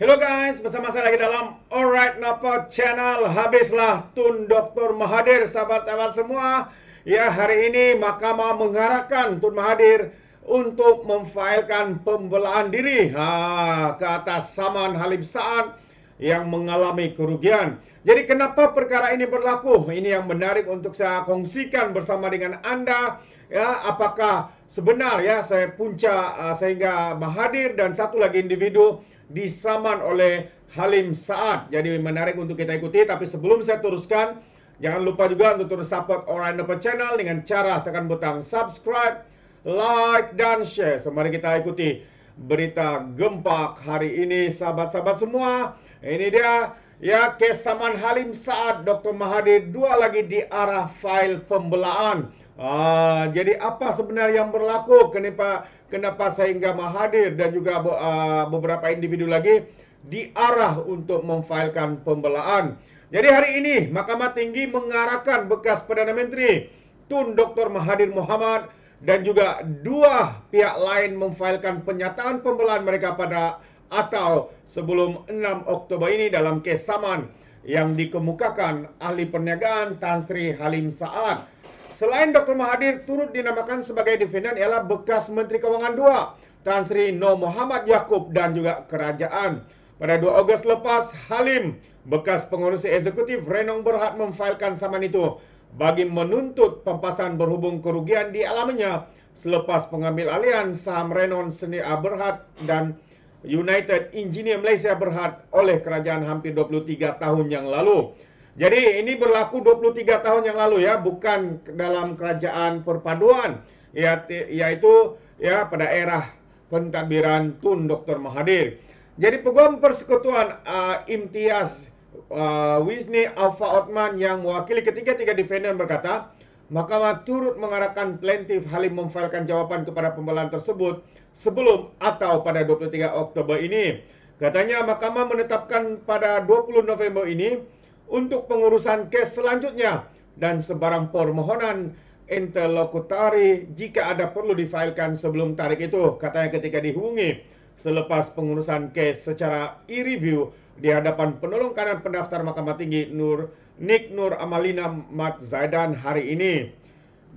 Hello guys, bersama saya lagi dalam Alright Napa Channel. Habislah Tun Dr. Mahathir, sahabat-sahabat semua. Ya, hari ini Mahkamah mengarahkan Tun Mahathir untuk memfailkan pembelaan diri ke atas Saman Halim Saad yang mengalami kerugian. Jadi kenapa perkara ini berlaku? Ini yang menarik untuk saya kongsikan bersama dengan Anda. Ya, apakah sebenar ya saya punca sehingga Mahathir dan satu lagi individu disaman oleh Halim Saad. Jadi menarik untuk kita ikuti. Tapi sebelum saya teruskan, jangan lupa juga untuk terus support Alright Napa Channel dengan cara tekan butang subscribe, like, dan share. Mari kita ikuti berita gempak hari ini, sahabat-sahabat semua. Ini dia ya, kes Saman Halim Saad, Dr. Mahathir, dua lagi di arah fail pembelaan. Jadi apa sebenarnya yang berlaku? Kenapa sehingga Mahathir dan juga beberapa individu lagi diarah untuk memfailkan pembelaan? Jadi hari ini Mahkamah Tinggi mengarahkan bekas Perdana Menteri Tun Dr. Mahathir Mohamad dan juga dua pihak lain memfailkan pernyataan pembelaan mereka pada atau sebelum 6 Oktober ini dalam kes Saman yang dikemukakan ahli perniagaan Tan Sri Halim Saad. Selain Dr. Mahathir, turut dinamakan sebagai defendant ialah bekas Menteri Kewangan II, Tan Sri Noor Muhammad Yaakob dan juga kerajaan. Pada 2 Ogos lepas, Halim, bekas pengurusi eksekutif Renong Berhad memfailkan saman itu bagi menuntut pempasan berhubung kerugian dialaminya selepas pengambil alihan saham Renon Berhad dan United Engineer Malaysia Berhad oleh kerajaan hampir 23 tahun yang lalu. Jadi ini berlaku 23 tahun yang lalu ya, bukan dalam kerajaan perpaduan, yaitu ya pada era pentadbiran Tun Dr. Mahathir. Jadi Peguam Persekutuan Imtiaz Wisni Alfa Othman yang mewakili ketiga-tiga defendant berkata, Mahkamah turut mengarahkan plaintiff Halim memfailkan jawapan kepada pembelaan tersebut sebelum atau pada 23 Oktober ini. Katanya Mahkamah menetapkan pada 20 November ini untuk pengurusan kes selanjutnya dan sebarang permohonan interlokutori jika ada perlu difailkan sebelum tarikh itu, katanya ketika dihubungi selepas pengurusan kes secara e-review di hadapan penolong kanan pendaftar Mahkamah Tinggi Nik Nur Amalina Mat Zaidan hari ini.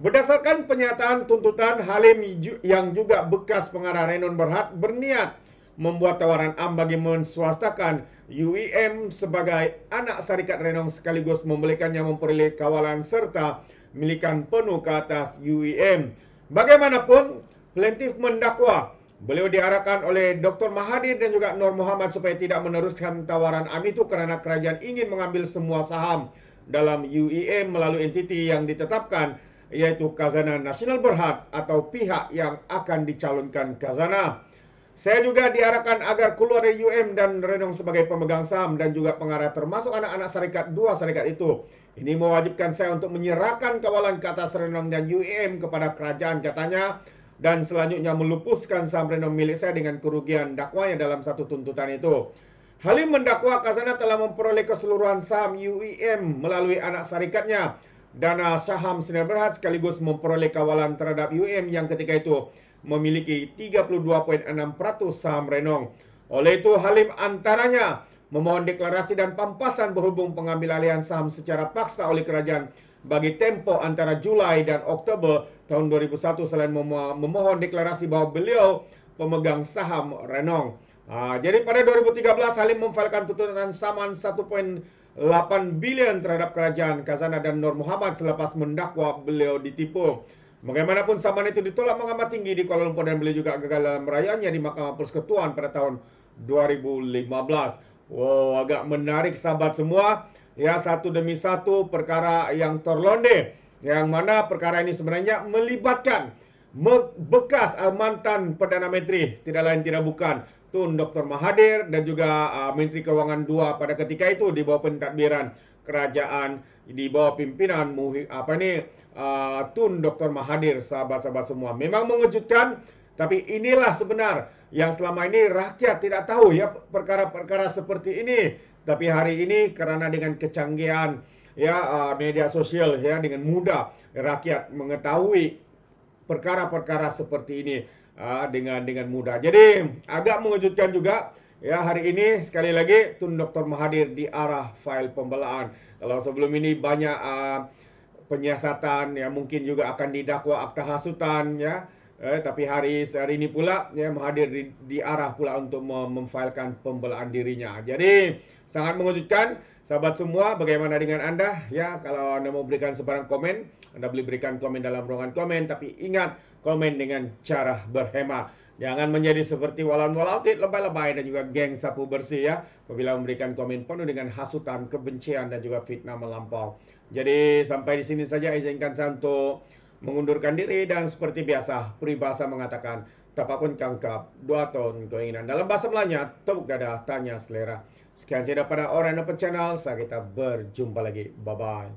Berdasarkan pernyataan tuntutan, Halim yang juga bekas pengarah Renon Berhad berniat membuat tawaran am bagi menswastakan UEM sebagai anak syarikat Renong sekaligus membelikannya memperoleh kawalan serta milikan penuh ke atas UEM. Bagaimanapun, plaintiff mendakwa beliau diarahkan oleh Dr. Mahathir dan juga Noor Muhammad supaya tidak meneruskan tawaran am itu kerana kerajaan ingin mengambil semua saham dalam UEM melalui entiti yang ditetapkan, yaitu Khazanah Nasional Berhad atau pihak yang akan dicalonkan Khazanah. Saya juga diarahkan agar keluar dari UM dan Renong sebagai pemegang saham dan juga pengarah termasuk anak-anak syarikat dua syarikat itu. Ini mewajibkan saya untuk menyerahkan kawalan ke atas Renong dan UM kepada kerajaan, katanya, dan selanjutnya melupuskan saham Renong milik saya dengan kerugian dakwanya dalam satu tuntutan itu. Halim mendakwa Khazanah telah memperoleh keseluruhan saham UEM melalui anak syarikatnya, dana saham Sdn Berhad sekaligus memperoleh kawalan terhadap UEM yang ketika itu memiliki 32.6% saham Renong. Oleh itu, Halim antaranya memohon deklarasi dan pampasan berhubung pengambil alihan saham secara paksa oleh kerajaan bagi tempoh antara Julai dan Oktober tahun 2001 selain memohon deklarasi bahawa beliau pemegang saham Renong. Jadi pada 2013 Halim memfailkan tuntutan saman 1.8 bilion terhadap kerajaan Khazanah dan Noor Muhammad selepas mendakwa beliau ditipu. Bagaimanapun saman itu ditolak Mahkamah Tinggi di Kuala Lumpur dan beliau juga gagal dalam merayaannya di Mahkamah Persekutuan pada tahun 2015. Wow, agak menarik sahabat semua. Ya, satu demi satu perkara yang terlonde, yang mana perkara ini sebenarnya melibatkan bekas mantan Perdana Menteri, tidak lain tidak bukan Tun Dr. Mahathir dan juga Menteri Kewangan II pada ketika itu di bawah pentadbiran kerajaan di bawah pimpinan Tun Dr. Mahathir, sahabat-sahabat semua. Memang mengejutkan, tapi inilah sebenar yang selama ini rakyat tidak tahu ya perkara-perkara seperti ini. Tapi hari ini kerana dengan kecanggihan ya media sosial ya, dengan mudah rakyat mengetahui perkara-perkara seperti ini dengan mudah. Jadi agak mengejutkan juga Ya, hari ini sekali lagi Tun Dr. Mahathir di arah file pembelaan. Kalau sebelum ini banyak penyiasatan, ya mungkin juga akan didakwa akta hasutan, ya. Tapi hari ini pula ya Mahathir di arah pula untuk memfailkan pembelaan dirinya. Jadi sangat mengejutkan sahabat semua. Bagaimana dengan anda? Ya, kalau anda mau berikan sebarang komen, anda boleh berikan komen dalam ruangan komen. Tapi ingat, komen dengan cara berhemat. Jangan menjadi seperti walan walautit, lebay-lebay dan juga geng sapu bersih ya. Apabila memberikan komen penuh dengan hasutan, kebencian dan juga fitnah melampau. Jadi sampai di sini saja izinkan saya untuk mengundurkan diri, dan seperti biasa peribahasa mengatakan tapapun kangkap dua ton keinginan. Dalam bahasa Melayu, tepuk dada tanya selera. Sekian saja pada Orang Open Channel. Saya kita berjumpa lagi. Bye bye.